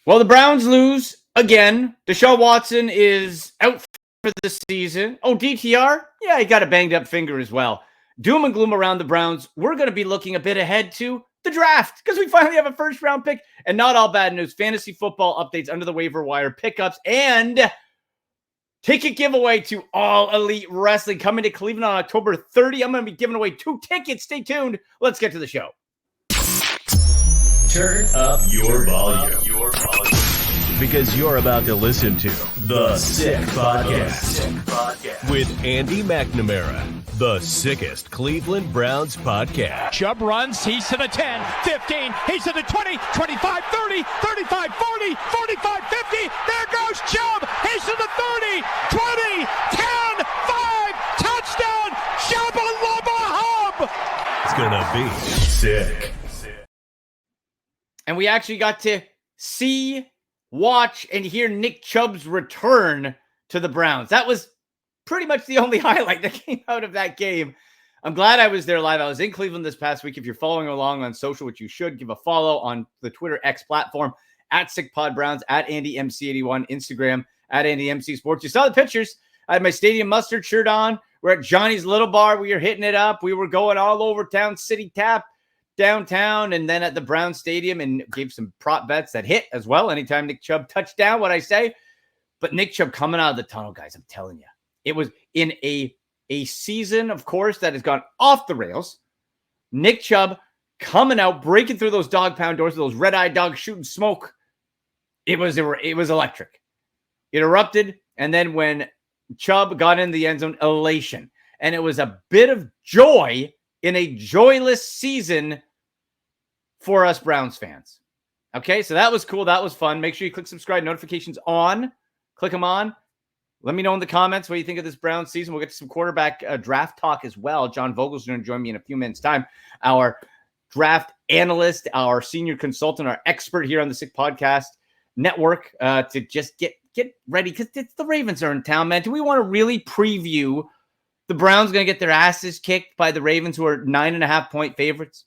Well, the Browns lose again. Deshaun Watson is out for the season. Oh, DTR? Yeah, he got a banged up finger as well. Doom and gloom around the Browns. We're going to be looking a bit ahead to the draft because we finally have a first round pick. And not all bad news. Fantasy football updates under the waiver wire, pickups, and ticket giveaway to All Elite Wrestling coming to Cleveland on October 30. I'm going to be giving away 2 tickets. Stay tuned. Let's get to the show. Turn up your volume. Because you're about to listen to The Sick Podcast with Andy McNamara, the sickest Cleveland Browns podcast. Chubb runs, he's to the 10, 15, he's to the 20, 25, 30, 35, 40, 45, 50. There goes Chubb, he's to the 30, 20, 10, 5, touchdown, Chubb Hub. It's gonna be sick. And we actually got to see, watch, and hear Nick Chubb's return to the Browns. That was pretty much the only highlight that came out of that game. I'm glad I was there live. I was in Cleveland this past week. If you're following along on social, which you should, give a follow on the Twitter X platform, at SickPodBrowns, at AndyMC81, Instagram, at AndyMCSports. You saw the pictures. I had my Stadium Mustard shirt on. We're at Johnny's Little Bar. We were hitting it up. We were going all over town, City Tap, downtown, and then at the Brown Stadium, and gave some prop bets that hit as well. Anytime Nick Chubb touchdown, what I say. But Nick Chubb coming out of the tunnel, guys, I'm telling you, it was in a season, of course, that has gone off the rails. Nick Chubb coming out, breaking through those dog pound doors, those red-eyed dogs shooting smoke. It was electric. It erupted, and then when Chubb got in the end zone, elation. And it was a bit of joy in a joyless season for us Browns fans. Okay, so that was cool. That was fun. Make sure you click subscribe, notifications on. Click them on. Let me know in the comments what you think of this Browns season. We'll get to some quarterback draft talk as well. John Vogel's going to join me in a few minutes' time. Our draft analyst, our senior consultant, our expert here on the Sick Podcast Network to just get ready because the Ravens are in town, man. Do we want to really preview the Browns going to get their asses kicked by the Ravens, who are 9.5-point favorites?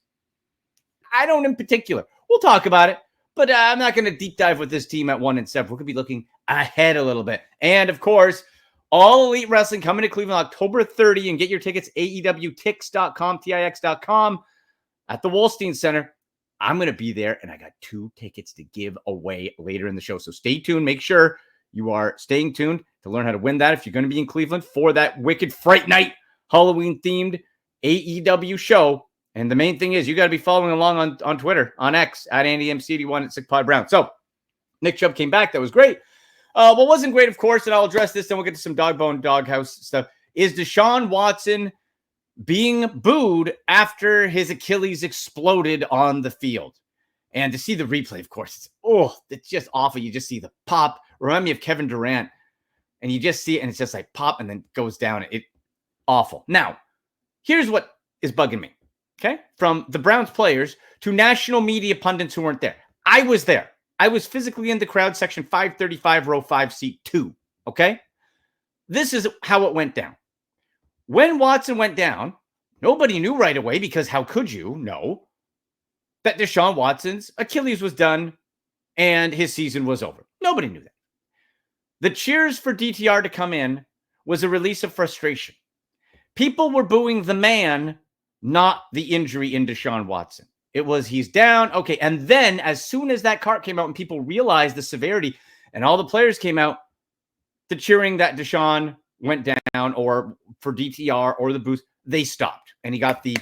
I don't in particular. We'll talk about it, but I'm not going to deep dive with this team at 1-7. We're going to be looking ahead a little bit. And, of course, All Elite Wrestling coming to Cleveland October 30. And get your tickets, AEWTix.com, TIX.com, at the Wolstein Center. I'm going to be there, and I got 2 tickets to give away later in the show. So stay tuned. Make sure you are staying tuned to learn how to win that if you're going to be in Cleveland for that Wicked Fright Night Halloween-themed AEW show. And the main thing is you got to be following along on Twitter, on X, at AndyMC81 at SickPodBrown. So Nick Chubb came back. That was great. What wasn't great, of course, and I'll address this, then we'll get to some doghouse stuff, is Deshaun Watson being booed after his Achilles exploded on the field. And to see the replay, of course, it's just awful. You just see the pop. Remind me of Kevin Durant. And you just see it, and it's just like pop, and then goes down. Awful. Now, here's what is bugging me, okay? From the Browns players to national media pundits who weren't there. I was there. I was physically in the crowd, section 535, row 5, seat 2, okay? This is how it went down. When Watson went down, nobody knew right away, because how could you know that Deshaun Watson's Achilles was done and his season was over? Nobody knew that. The cheers for DTR to come in was a release of frustration. People were booing the man, not the injury in Deshaun Watson. It was, he's down. Okay. And then as soon as that cart came out and people realized the severity and all the players came out, the cheering that Deshaun went down, or for DTR or the boost, they stopped. And he got the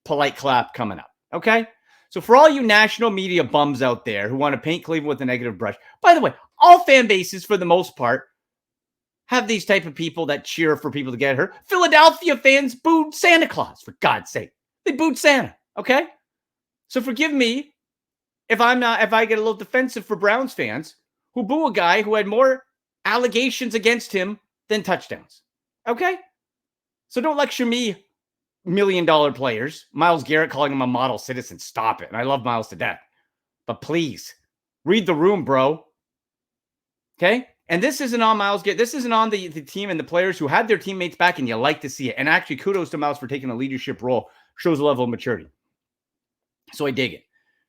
polite clap coming up. Okay. So for all you national media bums out there who want to paint Cleveland with a negative brush, by the way, all fan bases, for the most part, have these type of people that cheer for people to get hurt. Philadelphia fans booed Santa Claus, for God's sake. They booed Santa, okay? So forgive me if I get a little defensive for Browns fans who boo a guy who had more allegations against him than touchdowns, okay? So don't lecture me, $1 million players. Myles Garrett calling him a model citizen. Stop it. And I love Myles to death. But please, read the room, bro. Okay? And this isn't on Myles Garrett. This isn't on the team and the players who had their teammates back, and you like to see it. And actually, kudos to Myles for taking a leadership role. Shows a level of maturity. So I dig it.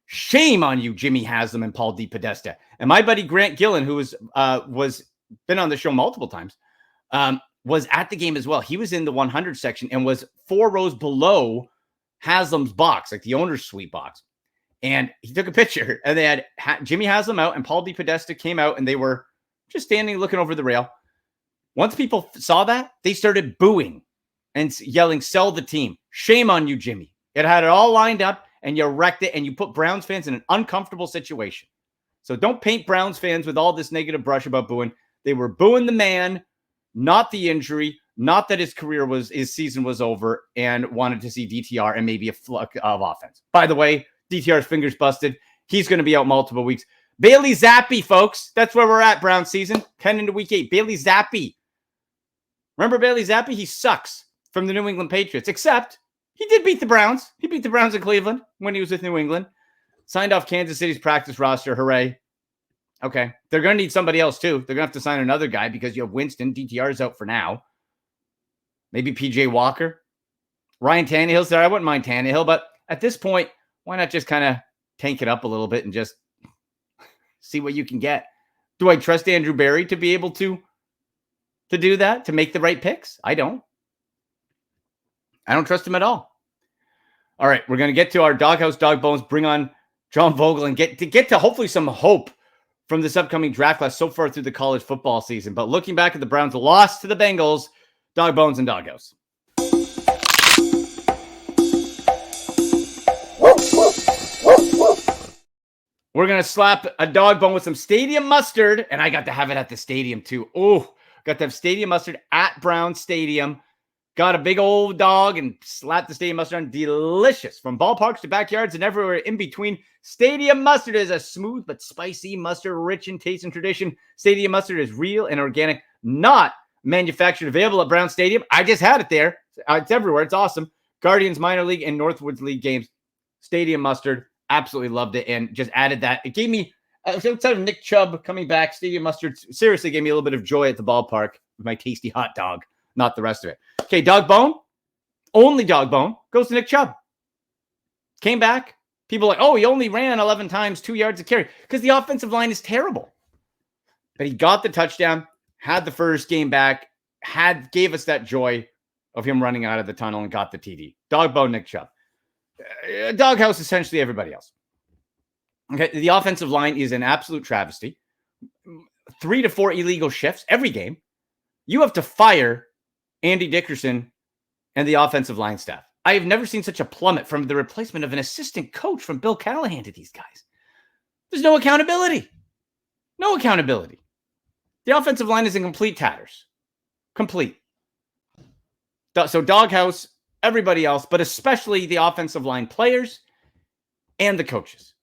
Shame on you, Jimmy Haslam and Paul DePodesta. And my buddy Grant Gillen, who was been on the show multiple times, was at the game as well. He was in the 100 section and was 4 rows below Haslam's box, like the owner's suite box. And he took a picture, and they had Jimmy Haslam out and Paul DePodesta came out, and they were just standing looking over the rail. Once people saw that, they started booing and yelling, "Sell the team. Shame on you, Jimmy. It had it all lined up, and you wrecked it, and you put Browns fans in an uncomfortable situation." So don't paint Browns fans with all this negative brush about booing. They were booing the man, not the injury, not that his season was over, and wanted to see DTR and maybe a fluck of offense. By the way, DTR's fingers busted. He's going to be out multiple weeks. Bailey Zappi, folks. That's where we're at, Brown season. 10 into week 8. Bailey Zappi. Remember Bailey Zappi? He sucks from the New England Patriots, except he did beat the Browns. He beat the Browns in Cleveland when he was with New England. Signed off Kansas City's practice roster. Hooray. Okay. They're going to need somebody else, too. They're going to have to sign another guy because you have Winston. DTR's out for now. Maybe PJ Walker. Ryan Tannehill's there. I wouldn't mind Tannehill, but at this point, why not just kind of tank it up a little bit and just see what you can get? Do I trust Andrew Berry to be able to do that, to make the right picks? I don't trust him at all. All right, we're going to get to our Doghouse Dog Bones, bring on John Vogel, and get to hopefully some hope from this upcoming draft class so far through the college football season. But looking back at the Browns' loss to the Bengals, Dog Bones and Doghouse. We're going to slap a dog bone with some stadium mustard, and I got to have it at the stadium too. Oh, got to have stadium mustard at Brown Stadium. Got a big old dog and slapped the stadium mustard on. Delicious. From ballparks to backyards and everywhere in between, stadium mustard is a smooth but spicy mustard, rich in taste and tradition. Stadium mustard is real and organic, not manufactured, available at Brown Stadium. I just had it there. It's everywhere. It's awesome. Guardians minor league and Northwoods League games. Stadium mustard. Absolutely loved it and just added that. It gave me, outside of Nick Chubb coming back, stadium mustard seriously gave me a little bit of joy at the ballpark with my tasty hot dog, not the rest of it. Okay, dog bone, only dog bone, goes to Nick Chubb. Came back. People are like, oh, he only ran 11 times, 2 yards a carry, because the offensive line is terrible. But he got the touchdown, had the first game back, gave us that joy of him running out of the tunnel and got the TD. Dog bone, Nick Chubb. Doghouse, essentially everybody else. Okay, the offensive line is an absolute travesty. 3 to 4 illegal shifts every game. You have to fire Andy Dickerson and the offensive line staff. I have never seen such a plummet from the replacement of an assistant coach from Bill Callahan to these guys. There's no accountability. No accountability. The offensive line is in complete tatters. Complete. So Doghouse, everybody else, but especially the offensive line players and the coaches.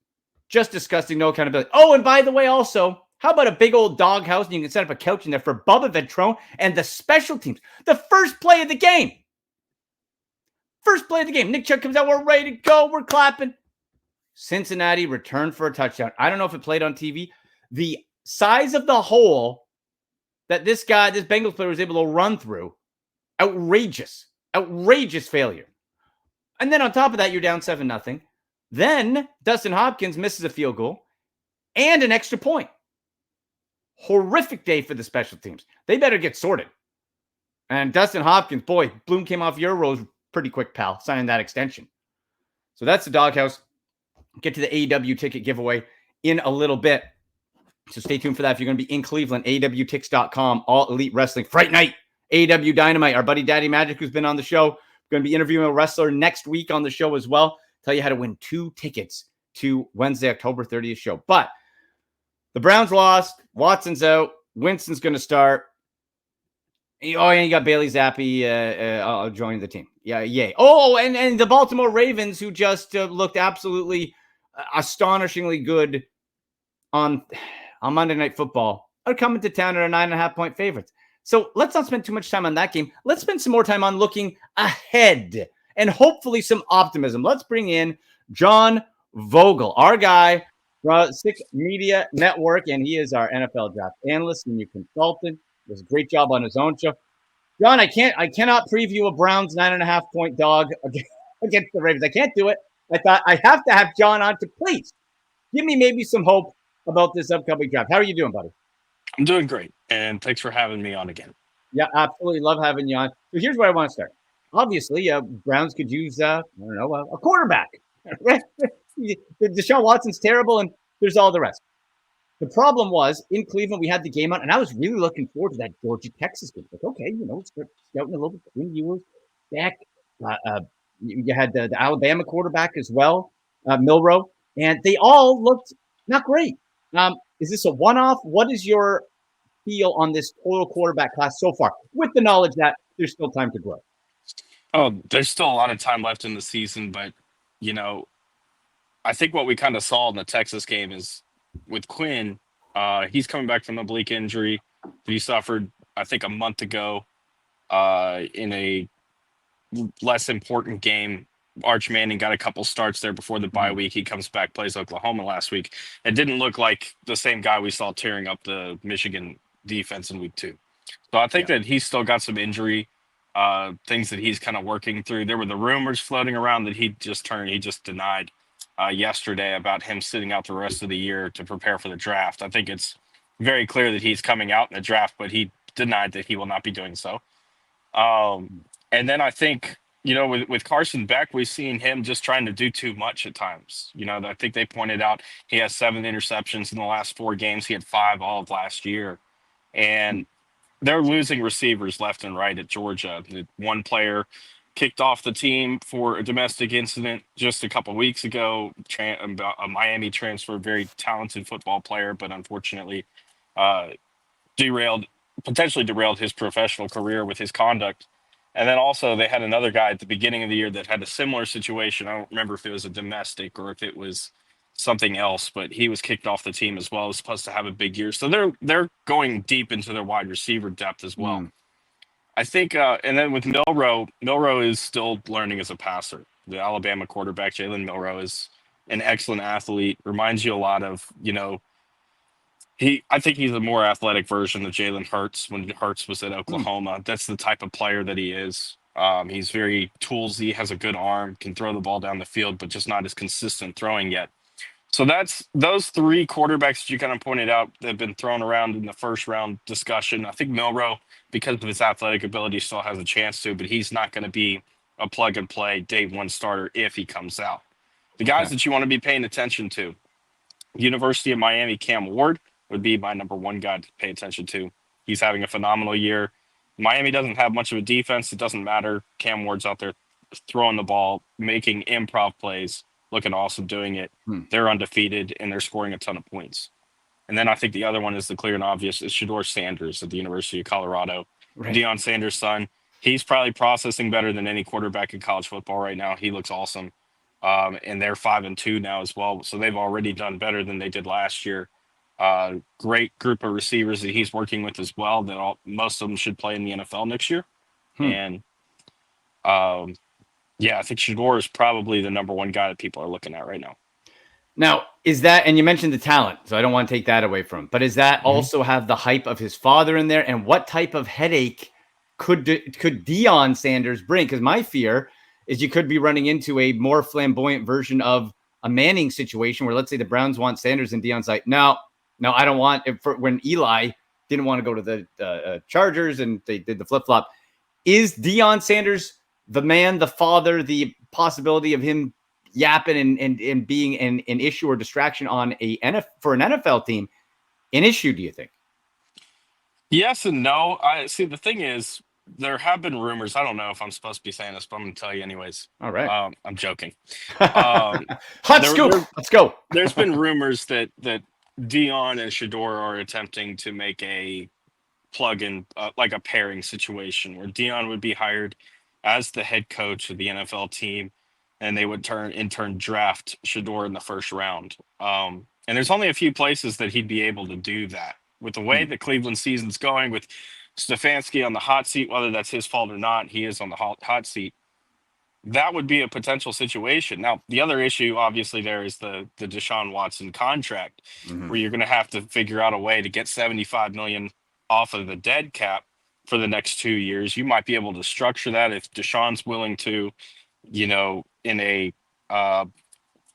Just disgusting, no accountability. Oh, and by the way, also, how about a big old doghouse and you can set up a couch in there for Bubba Ventrone and the special teams? The first play of the game. First play of the game. Nick Chubb comes out, we're ready to go, we're clapping. Cincinnati returned for a touchdown. I don't know if it played on TV. The size of the hole that this Bengals player was able to run through, outrageous. Outrageous failure. And then on top of that, you're down 7-0. Then Dustin Hopkins misses a field goal and an extra point. Horrific day for the special teams. They better get sorted. And Dustin Hopkins, boy, Bloom came off your rose pretty quick, pal, signing that extension. So that's the Doghouse. Get to the AEW ticket giveaway in a little bit. So stay tuned for that. If you're going to be in Cleveland, AEWTix.com, All Elite Wrestling Fright Night. AEW Dynamite, our buddy Daddy Magic, who's been on the show. We're going to be interviewing a wrestler next week on the show as well. Tell you how to win 2 tickets to Wednesday, October 30th show. But the Browns lost. Watson's out. Winston's going to start. Oh, and you got Bailey Zappi joining the team. Yeah, yay. Oh, and the Baltimore Ravens, who just looked absolutely astonishingly good on Monday Night Football, are coming to town and are 9.5-point favorites. So let's not spend too much time on that game. Let's spend some more time on looking ahead and hopefully some optimism. Let's bring in John Vogel, our guy from Six Media Network, and he is our NFL draft analyst and your consultant. Does a great job on his own show. John, I cannot preview a Browns 9.5-point dog against the Ravens. I can't do it. I thought I have to have John on to please give me maybe some hope about this upcoming draft. How are you doing, buddy? I'm doing great, and thanks for having me on again. Yeah, absolutely love having you on. So here's where I want to start. Obviously, Browns could use I don't know a quarterback. Deshaun Watson's terrible, and there's all the rest. The problem was in Cleveland we had the game on, and I was really looking forward to that Georgia Texas game. Like, okay, start scouting a little bit. Quinn Ewers, Beck. You had the Alabama quarterback as well, Milroe, and they all looked not great. Is this a one-off? What is your feel on this total quarterback class so far, with the knowledge that there's still time to grow? Oh, there's still a lot of time left in the season, but you know, I think what we kind of saw in the Texas game is with Quinn, he's coming back from an oblique injury that he suffered, I think, a month ago in a less important game. Arch Manning got a couple starts there before the bye week. He comes back, plays Oklahoma last week. It didn't look like the same guy we saw tearing up the Michigan defense in week 2. So I think that he's still got some injury things that he's kind of working through. There were the rumors floating around that he just denied yesterday about him sitting out the rest of the year to prepare for the draft. I think it's very clear that he's coming out in the draft, but he denied that he will not be doing so. And then I think, with Carson Beck, we've seen him just trying to do too much at times. I think they pointed out he has 7 interceptions in the last 4 games. He had 5 all of last year. And they're losing receivers left and right at Georgia. One player kicked off the team for a domestic incident just a couple weeks ago. A Miami transfer, very talented football player, but unfortunately potentially derailed his professional career with his conduct. And then also they had another guy at the beginning of the year that had a similar situation. I don't remember if it was a domestic or if it was something else, but he was kicked off the team as well. He was supposed to have a big year. So they're going deep into their wide receiver depth as well. I think, and then with Milroe is still learning as a passer. The Alabama quarterback, Jalen Milroe, is an excellent athlete. Reminds you a lot of, I think he's a more athletic version of Jalen Hurts when Hurts was at Oklahoma. That's the type of player that he is. He's very toolsy, has a good arm, can throw the ball down the field, but just not as consistent throwing yet. So that's those 3 quarterbacks that you kind of pointed out that have been thrown around in the first round discussion. I think Milroe, because of his athletic ability, still has a chance to, but he's not going to be a plug and play day 1 starter if he comes out. The guys that you want to be paying attention to, University of Miami, Cam Ward would be my number 1 guy to pay attention to. He's having a phenomenal year. Miami doesn't have much of a defense. It doesn't matter. Cam Ward's out there throwing the ball, making improv plays, looking awesome doing it. They're undefeated, and they're scoring a ton of points. And then I think the other one is the clear and obvious is Shedeur Sanders at the University of Colorado. Right. Deion Sanders' son. He's probably processing better than any quarterback in college football right now. He looks awesome. And they're 5-2 now as well. So they've already done better than they did last year. Great group of receivers that he's working with as well. That most of them should play in the NFL next year. And I think Shedeur is probably the number 1 guy that people are looking at right now. Now, is that, and you mentioned the talent, so I don't want to take that away from him, but does that also have the hype of his father in there? And what type of headache could Deion Sanders bring? Because my fear is you could be running into a more flamboyant version of a Manning situation where, let's say, the Browns want Sanders and Deion's like, no, I don't want it. When Eli didn't want to go to the Chargers and they did the flip-flop. Is Deion Sanders the man, the father, the possibility of him yapping and being an issue or distraction on for an NFL team an issue, do you think? Yes and no. I see. The thing is, there have been rumors. I don't know if I'm supposed to be saying this, but I'm going to tell you anyways. All right. I'm joking. Hot scoop. Let's go. There's been rumors that Deion and Shedeur are attempting to make a plug-in, like a pairing situation where Deion would be hired as the head coach of the NFL team, and they would in turn draft Shedeur in the first round. And there's only a few places that he'd be able to do that. With the way the Cleveland season's going, with Stefanski on the hot seat, whether that's his fault or not, he is on the hot seat. That would be a potential situation. Now, the other issue, obviously, there is the Deshaun Watson contract, where you're going to have to figure out a way to get $75 million off of the dead cap for the next 2 years. You might be able to structure that if Deshaun's willing to, in a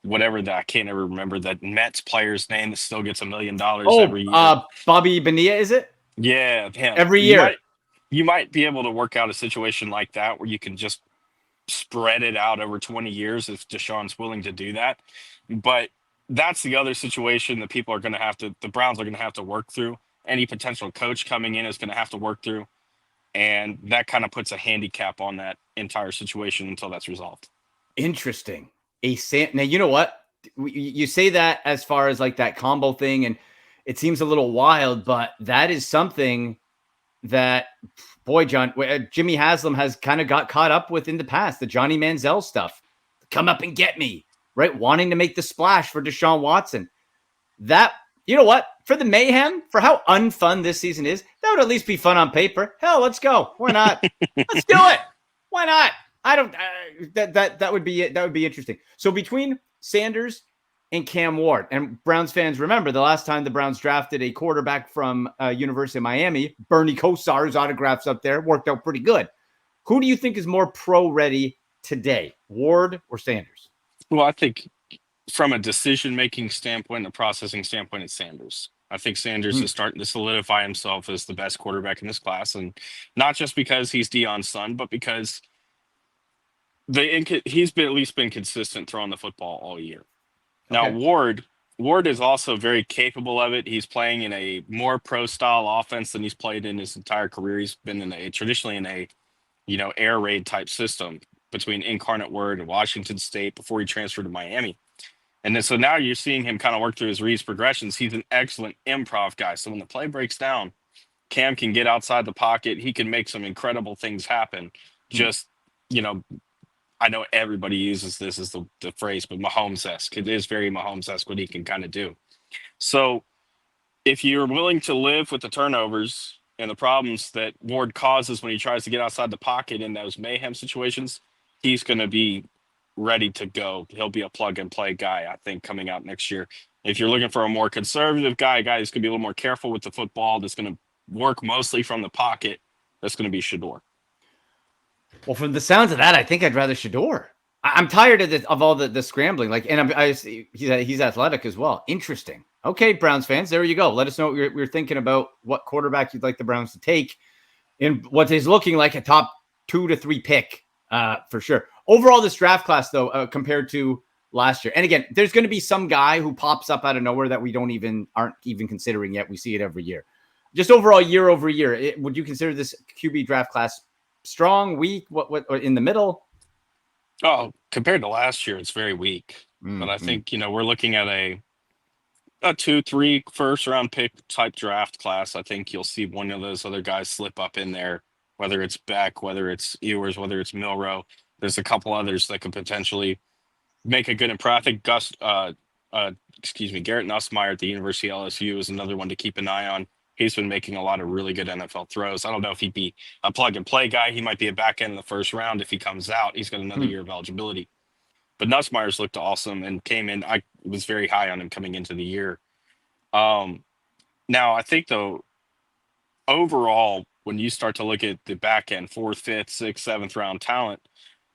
whatever that, I can't ever remember that Mets player's name that still gets $1 million Oh, every year. Bobby Bonilla, is it? Yeah, him. Every year. You might be able to work out a situation like that where you can just spread it out over 20 years if Deshaun's willing to do that. But that's the other situation that people are going to have to, the Browns are going to have to work through. Any potential coach coming in is going to have to work through. And that kind of puts a handicap on that entire situation until that's resolved. Interesting. Now, you know what? You say that as far as like that combo thing, and it seems a little wild, but that is something that, boy, John, Jimmy Haslam has kind of got caught up with in the past, the Johnny Manziel stuff. Come up and get me, right? Wanting to make the splash for Deshaun Watson. That, you know what? For the mayhem, for how unfun this season is, that would at least be fun on paper. Hell, let's go. Why not? Let's do it. Why not? I don't. That would be it. That would be interesting. So between Sanders and Cam Ward, and Browns fans remember the last time the Browns drafted a quarterback from University of Miami, Bernie Kosar's autographs up there worked out pretty good. Who do you think is more pro ready today, Ward or Sanders? Well, I think from a decision-making standpoint, a processing standpoint, it's Sanders. I think Sanders is starting to solidify himself as the best quarterback in this class, and not just because he's Deion's son, but because he's at least been consistent throwing the football all year. Now, Ward is also very capable of it. He's playing in a more pro-style offense than he's played in his entire career. He's been traditionally in a air raid type system between Incarnate Word and Washington State before he transferred to Miami. And then, so now you're seeing him kind of work through his reads progressions. He's an excellent improv guy. So when the play breaks down, Cam can get outside the pocket. He can make some incredible things happen. Just, I know everybody uses this as the phrase, but Mahomes-esque. It is very Mahomes-esque what he can kind of do. So if you're willing to live with the turnovers and the problems that Ward causes when he tries to get outside the pocket in those mayhem situations, he's going to be ready to go. He'll be a plug-and-play guy, I think, coming out next year. If you're looking for a more conservative guy who's going to be a little more careful with the football, that's going to work mostly from the pocket, that's going to be Shedeur. Well, from the sounds of that, I think I'd rather Shedeur. I'm tired of all the scrambling. He's athletic as well. Interesting. Okay, Browns fans, there you go. Let us know what you're thinking about what quarterback you'd like the Browns to take in what is looking like a top 2 to 3 pick for sure. Overall, this draft class, though, compared to last year, and again, there's going to be some guy who pops up out of nowhere that we aren't even considering yet. We see it every year. Just overall, year over year, would you consider this QB draft class strong, weak, what in the middle? Oh, compared to last year, it's very weak. But I think, we're looking at a 2-3 first round pick type draft class. I think you'll see one of those other guys slip up in there, whether it's Beck, whether it's Ewers, whether it's Milrow. There's a couple others that could potentially make a good impression. I think Garrett Nussmeier at the University of LSU is another one to keep an eye on. He's been making a lot of really good NFL throws. I don't know if he'd be a plug-and-play guy. He might be a back end in the first round. If he comes out, he's got another year of eligibility. But Nussmeier's looked awesome and came in. I was very high on him coming into the year. Now, I think, though, overall, when you start to look at the back end, 4th, 5th, 6th, 7th round talent,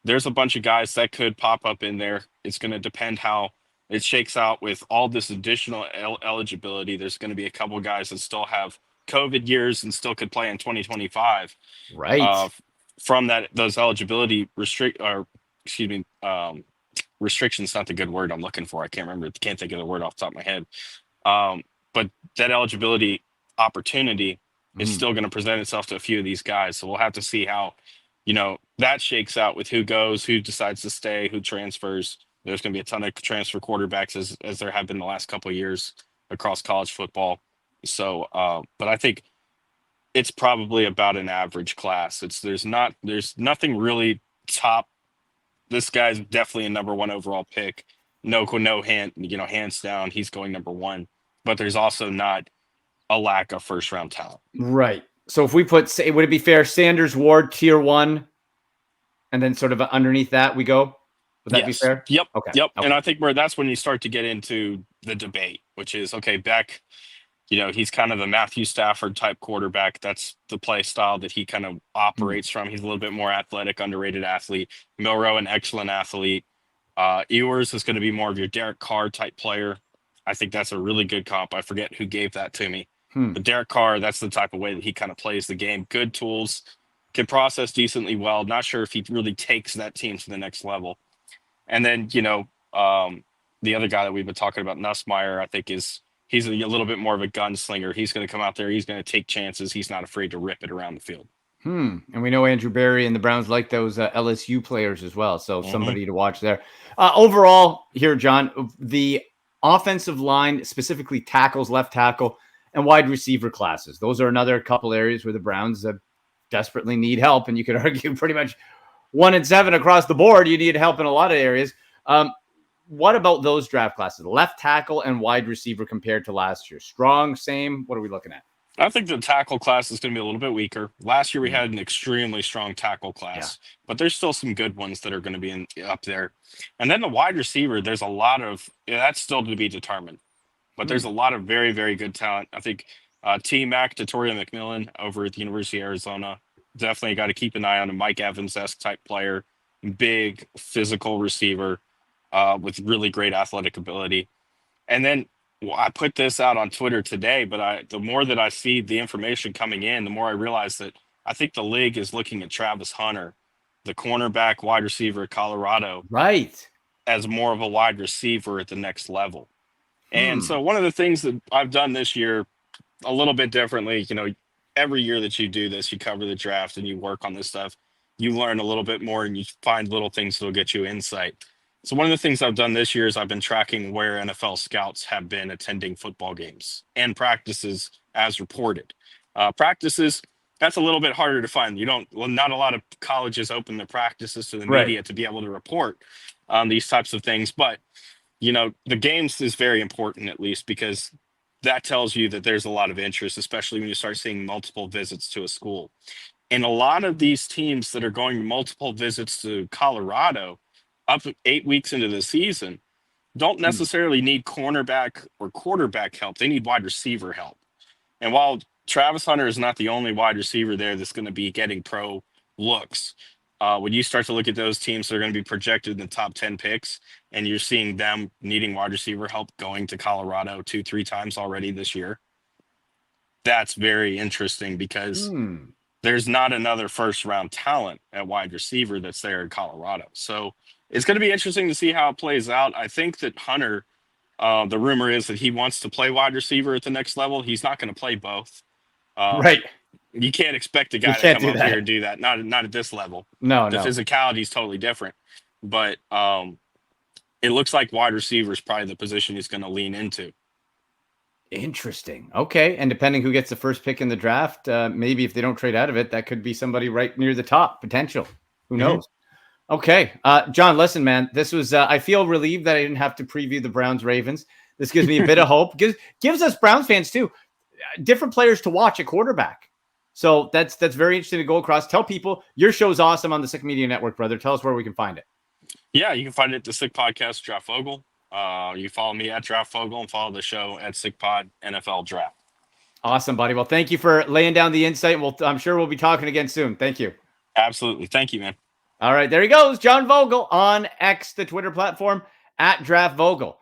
there's a bunch of guys that could pop up in there. It's going to depend how it shakes out with all this additional eligibility. There's going to be a couple of guys that still have COVID years and still could play in 2025. Right. From those eligibility restrictions, not the good word I'm looking for. I can't think of the word off the top of my head. But that eligibility opportunity is still going to present itself to a few of these guys. So we'll have to see how, that shakes out with who goes, who decides to stay, who transfers. There's going to be a ton of transfer quarterbacks as there have been the last couple of years across college football. So, but I think it's probably about an average class. There's nothing really top. This guy's definitely a number 1 overall pick. Hands down, he's going number 1. But there's also not a lack of first round talent. Right. So if we would it be fair, Sanders, Ward, tier 1, and then sort of underneath that we go? Would that be fair? Yep. Okay. Yep. Okay. And I think that's when you start to get into the debate, which is, okay, Beck, he's kind of the Matthew Stafford type quarterback. That's the play style that he kind of operates from. He's a little bit more athletic, underrated athlete. Milrow, an excellent athlete. Ewers is going to be more of your Derek Carr type player. I think that's a really good comp. I forget who gave that to me. But Derek Carr, that's the type of way that he kind of plays the game. Good tools, can process decently well. Not sure if he really takes that team to the next level. And then, the other guy that we've been talking about, Nussmeier, I think he's a little bit more of a gunslinger. He's going to come out there. He's going to take chances. He's not afraid to rip it around the field. And we know Andrew Berry and the Browns like those LSU players as well. So somebody to watch there. Overall here, John, the offensive line, specifically tackles, left tackle, and wide receiver classes. Those are another couple areas where the Browns desperately need help. And you could argue pretty much 1 and 7 across the board. You need help in a lot of areas. What about those draft classes? Left tackle and wide receiver compared to last year? Strong, same? What are we looking at? I think the tackle class is going to be a little bit weaker. Last year we had an extremely strong tackle class, but there's still some good ones that are going to be up there. And then the wide receiver, there's a lot of that's still to be determined, but there's a lot of very, very good talent. I think T-Mac, Tatoria McMillan over at the University of Arizona, definitely got to keep an eye on a Mike Evans-esque type player, big physical receiver with really great athletic ability. And then I put this out on Twitter today, but the more that I see the information coming in, the more I realize that I think the league is looking at Travis Hunter, the cornerback wide receiver at Colorado, right, as more of a wide receiver at the next level. And so one of the things that I've done this year a little bit differently, every year that you do this, you cover the draft and you work on this stuff, you learn a little bit more and you find little things that will get you insight. So one of the things I've done this year is I've been tracking where NFL scouts have been attending football games and practices as reported. Practices, that's a little bit harder to find. Not a lot of colleges open their practices to the media to be able to report on these types of things. But, the games is very important, at least, because that tells you that there's a lot of interest, especially when you start seeing multiple visits to a school. And a lot of these teams that are going multiple visits to Colorado up 8 weeks into the season don't necessarily need cornerback or quarterback help. They need wide receiver help. And while Travis Hunter is not the only wide receiver there that's going to be getting pro looks, when you start to look at those teams that are going to be projected in the top 10 picks and you're seeing them needing wide receiver help going to Colorado 2-3 times already this year, that's very interesting because there's not another first round talent at wide receiver that's there in Colorado. So it's going to be interesting to see how it plays out. I think that Hunter, the rumor is that he wants to play wide receiver at the next level. He's not going to play both. Right. You can't expect a guy to come up here and do that. Not at this level. No. The physicality is totally different. But it looks like wide receiver is probably the position he's going to lean into. Interesting. Okay. And depending who gets the first pick in the draft, maybe if they don't trade out of it, that could be somebody right near the top potential. Who knows? Okay. John, listen, man, this was, I feel relieved that I didn't have to preview the Browns-Ravens. This gives me a bit of hope. Gives us Browns fans too, different players to watch at quarterback. So that's very interesting to go across. Tell people your show's awesome on the Sick Media Network, brother. Tell us where we can find it. Yeah, you can find it at the Sick Podcast, Draft Vogel. You follow me at Draft Vogel and follow the show at Sick Pod NFL Draft. Awesome, buddy. Well, thank you for laying down the insight. I'm sure we'll be talking again soon. Thank you. Absolutely. Thank you, man. All right, there he goes. John Vogel on X, the Twitter platform, at Draft Vogel.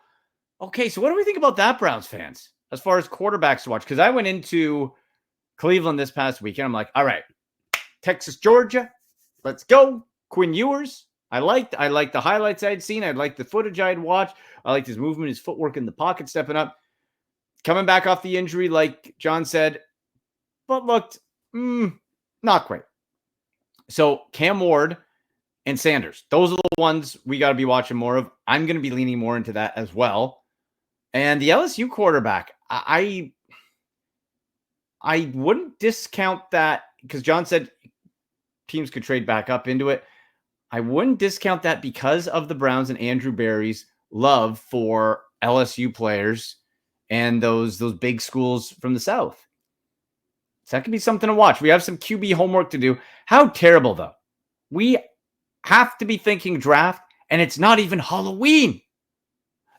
Okay, so what do we think about that, Browns fans, as far as quarterbacks to watch? Because I went into Cleveland this past weekend. I'm like, all right, Texas, Georgia, let's go. Quinn Ewers. I liked the highlights I'd seen. I liked the footage I'd watched. I liked his movement, his footwork in the pocket, stepping up. Coming back off the injury, like John said, but looked not great. So Cam Ward and Sanders, those are the ones we got to be watching more of. I'm going to be leaning more into that as well. And the LSU quarterback, I wouldn't discount that because John said teams could trade back up into it. I wouldn't discount that because of the Browns and Andrew Berry's love for LSU players and those big schools from the South. So that could be something to watch. We have some QB homework to do. How terrible, though. We have to be thinking draft, and it's not even Halloween.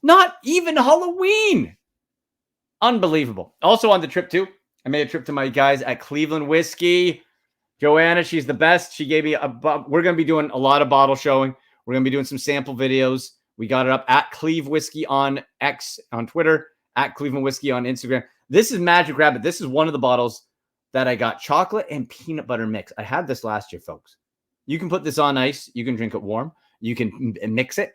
Not even Halloween. Unbelievable. Also on the trip, too, I made a trip to my guys at Cleveland Whiskey. Joanna, she's the best. She gave me we're going to be doing a lot of bottle showing. We're going to be doing some sample videos. We got it up at Cleve Whiskey on X on Twitter, at Cleveland Whiskey on Instagram. This is Magic Rabbit. This is one of the bottles that I got, chocolate and peanut butter mix. I had this last year, folks. You can put this on ice. You can drink it warm. You can mix it.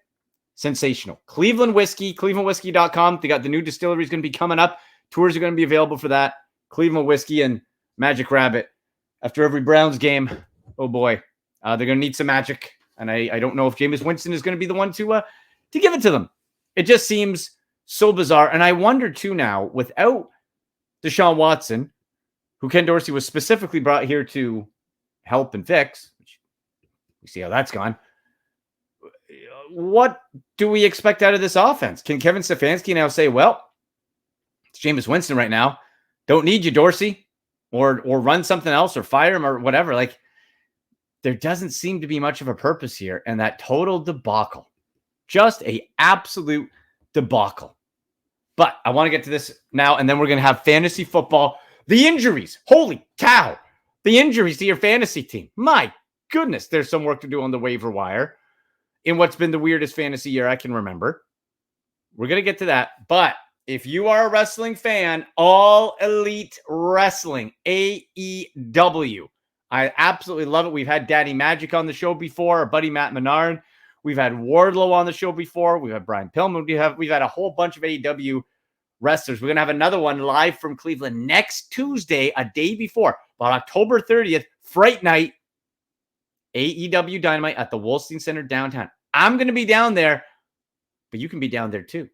Sensational. Cleveland Whiskey, clevelandwhiskey.com. They got the new distillery is going to be coming up. Tours are going to be available for that. Cleveland Whiskey and Magic Rabbit. After every Browns game, oh boy, they're going to need some magic. And I don't know if Jameis Winston is going to be the one to give it to them. It just seems so bizarre. And I wonder too now, without Deshaun Watson, who Ken Dorsey was specifically brought here to help and fix, which we see how that's gone. What do we expect out of this offense? Can Kevin Stefanski now say, well, it's Jameis Winston right now. Don't need you, Dorsey, or run something else or fire him or whatever. Like, there doesn't seem to be much of a purpose here. And that total debacle, just a absolute debacle. But I want to get to this now, and then we're going to have fantasy football. The injuries. Holy cow. The injuries to your fantasy team. My goodness, there's some work to do on the waiver wire in what's been the weirdest fantasy year I can remember. We're going to get to that. But if you are a wrestling fan, All Elite Wrestling, AEW. I absolutely love it. We've had Daddy Magic on the show before, our buddy Matt Menard. We've had Wardlow on the show before. We've had Brian Pillman. We've had a whole bunch of AEW wrestlers. We're going to have another one live from Cleveland next Tuesday, a day before, on October 30th, Fright Night, AEW Dynamite at the Wolstein Center downtown. I'm going to be down there, but you can be down there too.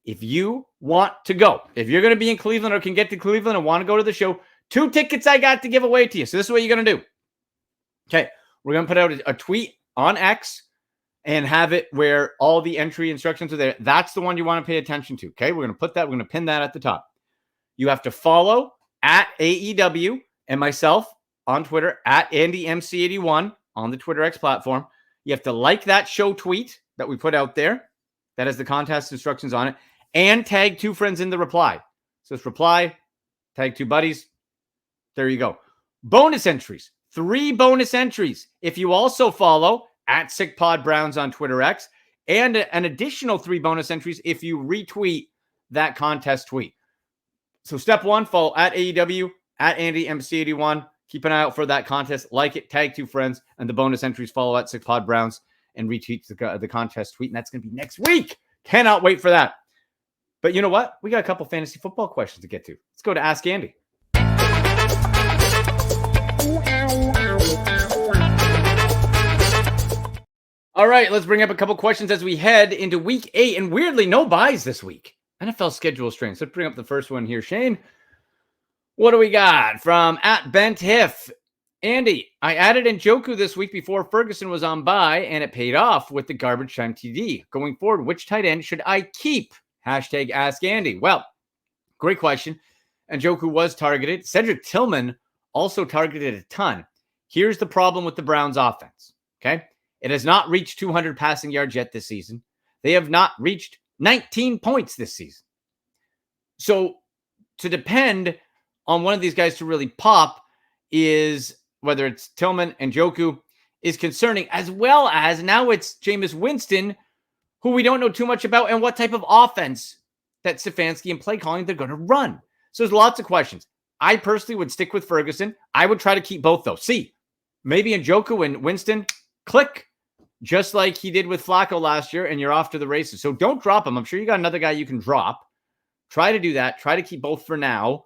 If you want to go, if you're going to be in Cleveland or can get to Cleveland and want to go to the show, 2 tickets I got to give away to you. So this is what you're going to do. Okay, we're going to put out a tweet on X and have it where all the entry instructions are there. That's the one you want to pay attention to. Okay, we're going to put that. We're going to pin that at the top. You have to follow at AEW and myself on Twitter at AndyMC81 on the Twitter X platform. You have to like that show tweet that we put out there. That has the contest instructions on it. And tag 2 friends in the reply. So it's reply, tag 2 buddies. There you go. Bonus entries. 3 bonus entries. If you also follow at SickPodBrowns on Twitter X, and an additional 3 bonus entries if you retweet that contest tweet. So step 1, follow at AEW, at AndyMC81. Keep an eye out for that contest. Like it, tag 2 friends, and the bonus entries follow at SickPodBrowns and retweet the contest tweet. And that's going to be next week. Cannot wait for that. But you know what? We got a couple fantasy football questions to get to. Let's go to Ask Andy. All right, let's bring up a couple questions as we head into week 8. And weirdly, no buys this week. NFL schedule strange. Let's bring up the first one here, Shane. What do we got from at Bent Hiff? Andy, I added Njoku this week before Ferguson was on bye, and it paid off with the garbage time TD. Going forward, which tight end should I keep? Hashtag Ask Andy. Well, great question. Njoku was targeted. Cedric Tillman also targeted a ton. Here's the problem with the Browns offense, okay? It has not reached 200 passing yards yet this season. They have not reached 19 points this season. So to depend on one of these guys to really pop is, whether it's Tillman and Njoku, is concerning, as well as now it's Jameis Winston, who we don't know too much about, and what type of offense that Stefanski and play calling they're going to run. So there's lots of questions. I personally would stick with Ferguson. I would try to keep both, though. See, maybe Njoku and Winston click, just like he did with Flacco last year, and you're off to the races. So don't drop him. I'm sure you got another guy you can drop. Try to do that. Try to keep both for now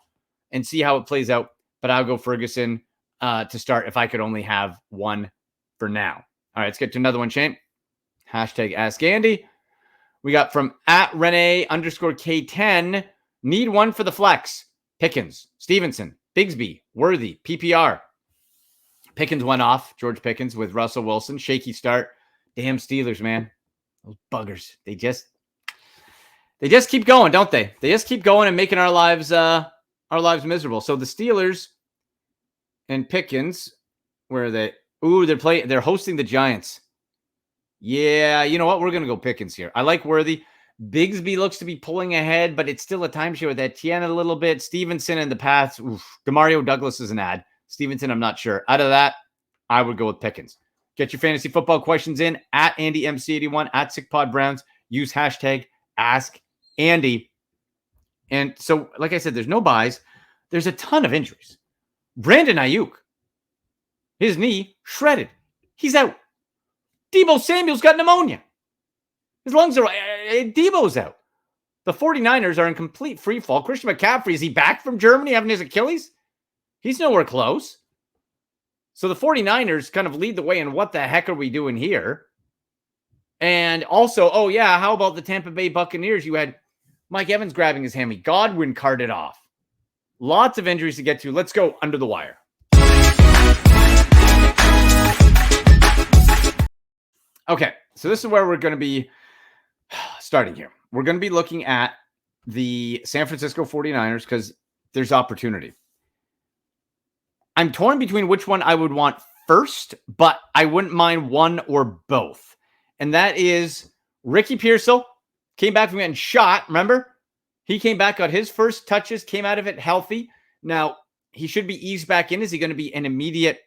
and see how it plays out. But I'll go Ferguson to start if I could only have one for now. All right, let's get to another one, Shane. Hashtag Ask Andy. We got from at Rene_K10. Need one for the flex. Pickens, Stevenson, Bigsby, Worthy, PPR. Pickens went off. George Pickens with Russell Wilson. Shaky start. Damn Steelers, man. Those buggers. They just keep going, don't they? They just keep going and making our lives miserable. So the Steelers and Pickens, where are they? Ooh, they're hosting the Giants. Yeah, you know what? We're going to go Pickens here. I like Worthy. Bigsby looks to be pulling ahead, but it's still a timeshare with Etienne a little bit. Stevenson in the paths. Demario Douglas is an ad. Stevenson, I'm not sure. Out of that, I would go with Pickens. Get your fantasy football questions in at AndyMC81, at SickPodBrowns. use hashtag #AskAndy. And so, like I said, there's no buys. There's a ton of injuries. Brandon Ayuk, his knee shredded. He's out. Deebo Samuel's got pneumonia. His lungs are... Deebo's out. The 49ers are in complete free fall. Christian McCaffrey, is he back from Germany having his Achilles? He's nowhere close. So the 49ers kind of lead the way in what the heck are we doing here? And also, oh yeah, how about the Tampa Bay Buccaneers? You had Mike Evans grabbing his hammy. Godwin carted off. Lots of injuries to get to. Let's go under the wire. Okay, so this is where we're going to be starting here. We're going to be looking at the San Francisco 49ers because there's opportunity. I'm torn between which one I would want first, but I wouldn't mind one or both. And that is Ricky Pearsall. Came back from getting shot, remember? He came back, got his first touches, came out of it healthy. Now, he should be eased back in. Is he going to be an immediate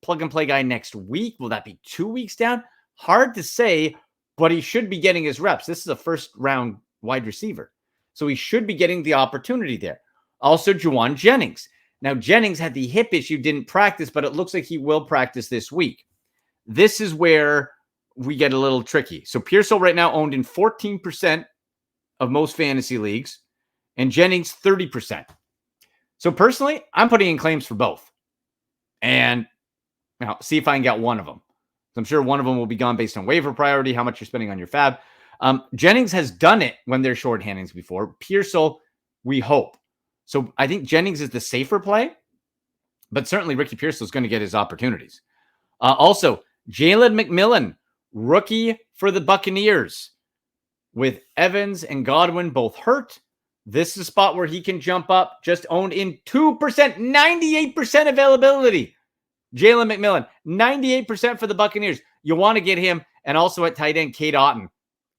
plug-and-play guy next week? Will that be 2 weeks down? Hard to say, but he should be getting his reps. This is a first-round wide receiver. So he should be getting the opportunity there. Also, Juwan Jennings. Now, Jennings had the hip issue, didn't practice, but it looks like he will practice this week. This is where we get a little tricky. So Pearsall right now owned in 14% of most fantasy leagues, and Jennings 30%. So personally, I'm putting in claims for both. And now see if I can get one of them. I'm sure one of them will be gone based on waiver priority, how much you're spending on your fab. Jennings has done it when they're shorthandings before. Pearsall, we hope. So I think Jennings is the safer play, but certainly Ricky Pearsall is going to get his opportunities. Also, Jalen McMillan, rookie for the Buccaneers. With Evans and Godwin both hurt, this is a spot where he can jump up. Just owned in 2%, 98% availability. Jalen McMillan, 98% for the Buccaneers. You want to get him. And also at tight end, Cade Otton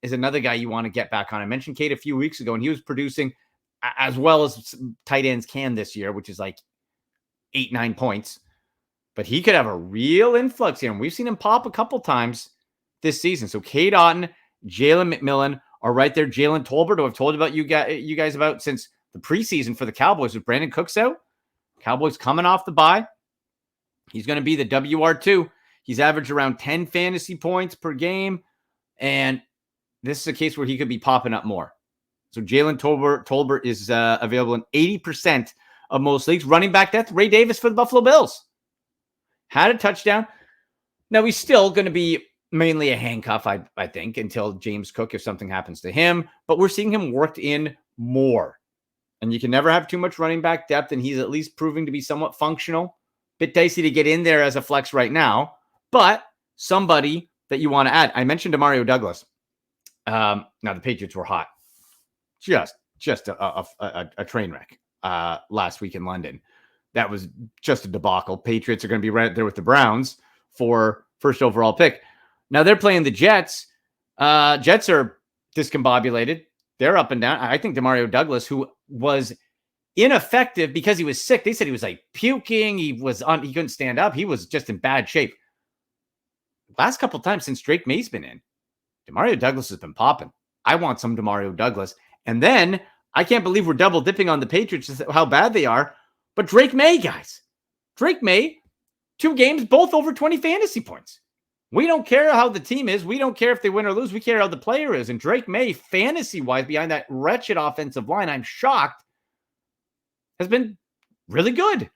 is another guy you want to get back on. I mentioned Cade a few weeks ago, and he was producing as well as tight ends can this year, which is like 8-9 points. But he could have a real influx here. And we've seen him pop a couple times this season. So Cade Otton, Jalen McMillan are right there. Jalen Tolbert, who I've told about you guys about since the preseason for the Cowboys with Brandon Cooks out. Cowboys coming off the bye. He's going to be the WR2. He's averaged around 10 fantasy points per game. And this is a case where he could be popping up more. So Jalen Tolbert is available in 80% of most leagues. Running back depth, Ray Davis for the Buffalo Bills. Had a touchdown. Now he's still going to be mainly a handcuff, I think, until James Cook, if something happens to him. But we're seeing him worked in more. And you can never have too much running back depth, and he's at least proving to be somewhat functional. Bit dicey to get in there as a flex right now, but somebody that you want to add. I mentioned Demario Douglas. Now the Patriots were hot. Just a train wreck last week in London. That was just a debacle. Patriots are going to be right there with the Browns for first overall pick. Now they're playing the Jets. Jets are discombobulated. They're up and down. I think Demario Douglas, who was ineffective because he was sick. They said he was like puking. He couldn't stand up. He was just in bad shape. Last couple times since Drake May's been in, Demario Douglas has been popping. I want some Demario Douglas. And then I can't believe we're double dipping on the Patriots, how bad they are. But Drake May, guys. Drake May, 2 games, both over 20 fantasy points. We don't care how the team is. We don't care if they win or lose. We care how the player is. And Drake May, fantasy-wise, behind that wretched offensive line, I'm shocked, has been really good.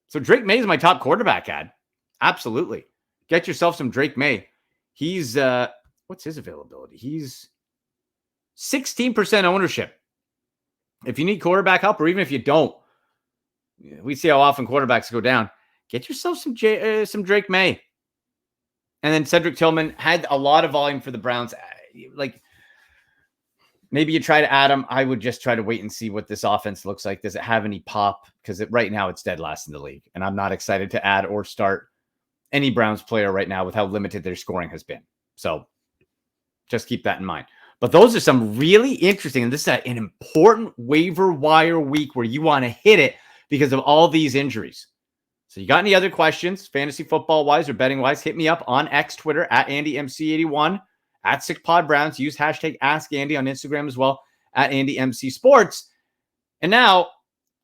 So Drake May is my top quarterback ad. Absolutely. Get yourself some Drake May. He's, what's his availability? He's 16% ownership. If you need quarterback help, or even if you don't, we see how often quarterbacks go down. Get yourself some Drake May. And then Cedric Tillman had a lot of volume for the Browns. Like, maybe you try to add him. I would just try to wait and see what this offense looks like. Does it have any pop? Because right now it's dead last in the league. And I'm not excited to add or start any Browns player right now with how limited their scoring has been. So just keep that in mind. But those are some really interesting, and this is an important waiver wire week where you want to hit it because of all these injuries. So you got any other questions, fantasy football wise or betting wise, hit me up on X, Twitter at AndyMC81. at SickPodBrowns. Use hashtag AskAndy on Instagram as well, at AndyMC Sports. And now,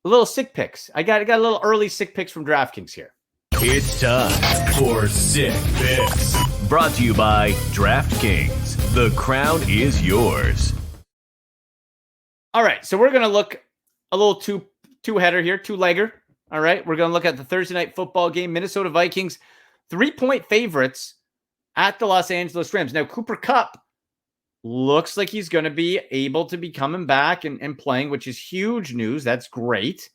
a little sick picks. I got a little early sick picks from DraftKings here. It's time for Sick Picks. Brought to you by DraftKings. The crown is yours. All right, so we're going to look a little two-header here, two-legger. All right, we're going to look at the Thursday night football game. Minnesota Vikings, 3-point favorites at the Los Angeles Rams. Now, Cooper Kupp looks like he's going to be able to be coming back and playing, which is huge news. That's great.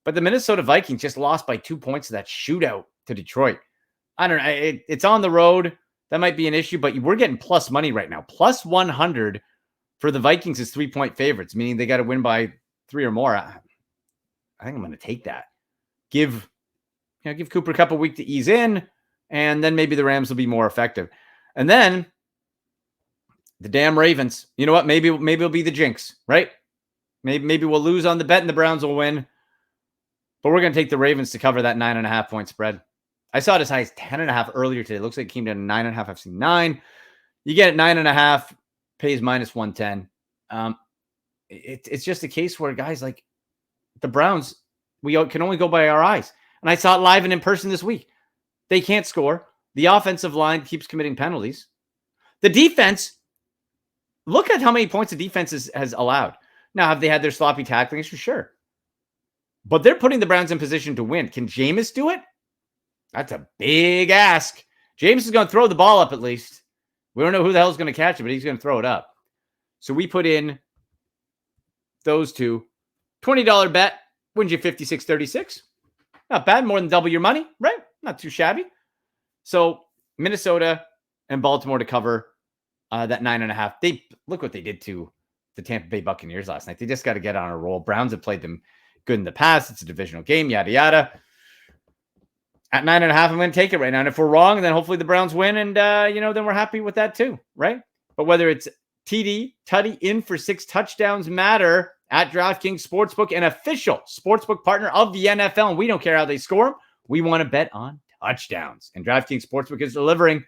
But the Minnesota Vikings just lost by 2 points to that shootout to Detroit. I don't know. It's on the road. That might be an issue, but we're getting plus money right now. Plus 100 for the Vikings is 3-point favorites, meaning they got to win by 3 or more. I think I'm going to take that. Give Cooper Kupp a week to ease in, and then maybe the Rams will be more effective. And then the damn Ravens. You know what? Maybe it'll be the jinx, right? Maybe we'll lose on the bet and the Browns will win. But we're going to take the Ravens to cover that 9.5 point spread. I saw it as high as 10.5 earlier today. It looks like it came down to 9.5. I've seen 9. You get it 9.5, pays minus 110. It's just a case where guys like the Browns, we can only go by our eyes. And I saw it live and in person this week. They can't score. The offensive line keeps committing penalties. The defense, look at how many points the defense has allowed. Now, have they had their sloppy tackling? Sure. But they're putting the Browns in position to win. Can Jameis do it? That's a big ask. Jameis is going to throw the ball up at least. We don't know who the hell is going to catch it, but he's going to throw it up. So we put in those two. $20 bet wins you $56.36. Not bad. More than double your money, right? Not too shabby. So Minnesota and Baltimore to cover that 9.5. Look what they did to the Tampa Bay Buccaneers last night. They just got to get on a roll. Browns have played them good in the past. It's a divisional game, yada, yada. At 9.5, I'm going to take it right now. And if we're wrong, then hopefully the Browns win. And, then we're happy with that too, right? But whether it's Tutty in for 6 touchdowns matter at DraftKings Sportsbook, an official sportsbook partner of the NFL. And we don't care how they score them. We want to bet on touchdowns. And DraftKings Sportsbook is delivering.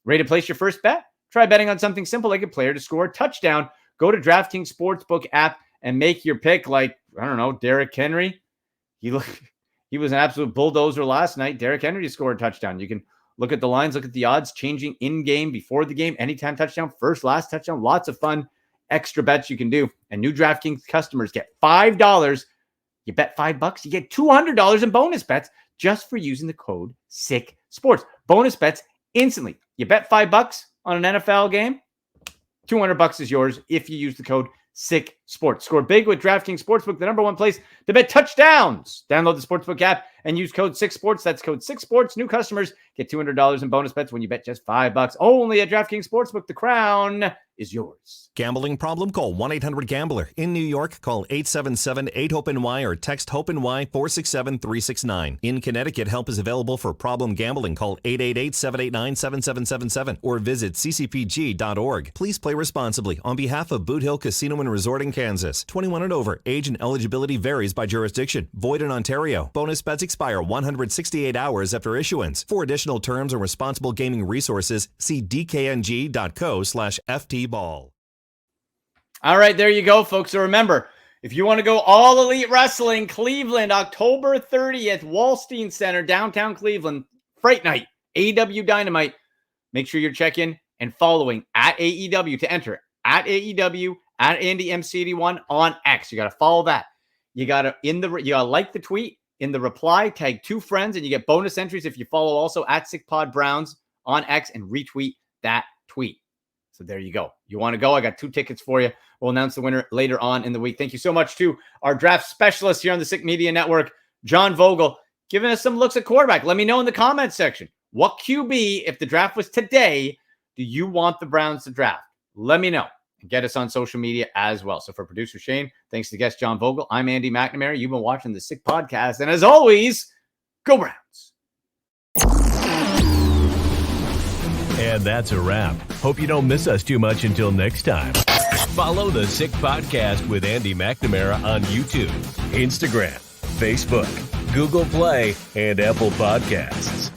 Ready to place your first bet? Try betting on something simple like a player to score a touchdown. Go to DraftKings Sportsbook app and make your pick like, I don't know, Derrick Henry. He was an absolute bulldozer last night. Derrick Henry scored a touchdown. You can look at the lines, look at the odds, changing in-game, before the game, anytime touchdown, first, last touchdown. Lots of fun extra bets you can do. And new DraftKings customers get $5. You bet $5, you get $200 in bonus bets just for using the code SICKSPORTS. Bonus bets instantly. You bet $5 on an NFL game, $200 is yours if you use the code SICKSPORTS. Score big with DraftKings Sportsbook, the number one place to bet touchdowns. Download the Sportsbook app and use code SICKSPORTS. That's code SICKSPORTS. New customers get $200 in bonus bets when you bet just $5. Only at DraftKings Sportsbook. The crown is yours. Gambling problem? Call 1-800-GAMBLER. In New York, call 877-8-HOPE-NY or text HOPE-NY 467-369. In Connecticut, help is available for problem gambling. Call 888-789-7777 or visit ccpg.org. Please play responsibly on behalf of Boot Hill Casino and Resort in Kansas. 21 and over. Age and eligibility varies by jurisdiction. Void in Ontario. Bonus bets expire 168 hours after issuance. For additional terms and responsible gaming resources, see dkng.co/ftball. All right, there you go, folks. So remember, if you want to go all elite wrestling, Cleveland, October 30th, Wallstein Center, downtown Cleveland, Fright Night, AEW Dynamite. Make sure you're checking and following at AEW to enter. At AEW, at AndyMC81 on X. You got to follow that. You got to like the tweet. In the reply, tag 2 friends, and you get bonus entries if you follow also at SickPodBrowns on X and retweet that tweet. So there you go. You want to go? I got 2 tickets for you. We'll announce the winner later on in the week. Thank you so much to our draft specialist here on the Sick Media Network, John Vogel, giving us some looks at quarterback. Let me know in the comments section. What QB, if the draft was today, do you want the Browns to draft? Let me know. And get us on social media as well. So for producer Shane, thanks to guest John Vogel, I'm Andy McNamara. You've been watching the Sick Podcast. And as always, go Browns. And that's a wrap. Hope you don't miss us too much until next time. Follow the Sick Podcast with Andy McNamara on YouTube, Instagram, Facebook, Google Play, and Apple Podcasts.